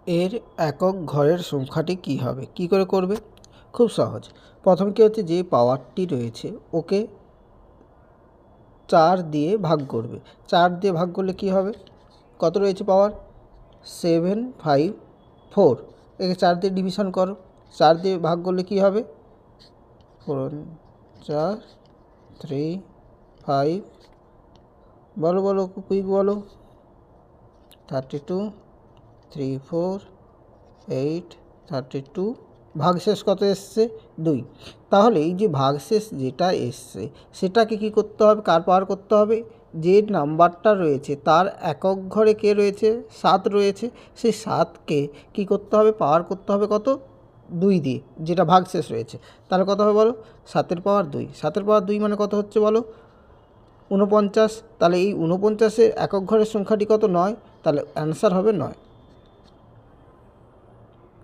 এর একক ঘরের সংখ্যাটি কী হবে, কী করে করবে? খুব সহজ। প্রথম কী হচ্ছে, যে পাওয়ারটি রয়েছে ওকে 4 দিয়ে ভাগ করবে। 4 দিয়ে ভাগ করলে কী হবে? কত রয়েছে পাওয়ার? 754। একে 4 দিয়ে ডিভিশন করো। 4 দিয়ে ভাগ করলে কী হবে? 4 4 3 5, বলো বলো কুইক বলো, 32 3 4 8 32। ভাগশেষ কত এসছে? 2। তাহলে এই যে ভাগশেষ যেটা এসছে সেটাকে কি করতে হবে, কার পাওয়ার করতে হবে? যে নাম্বারটা রয়েছে তার একক ঘরে কে রয়েছে? 7 রয়েছে। সেই 7কে কি করতে হবে? পাওয়ার করতে হবে কত? 2 দিয়ে, যেটা ভাগশেষ রয়েছে। তাহলে কত হবে বলো? 7-এর পাওয়ার 2। 7-এর পাওয়ার 2 মানে কত হচ্ছে বলো? 49। তাহলে এই 49-এর একক ঘরের সংখ্যাটি কত? 9। তাহলে অ্যান্সার হবে 9।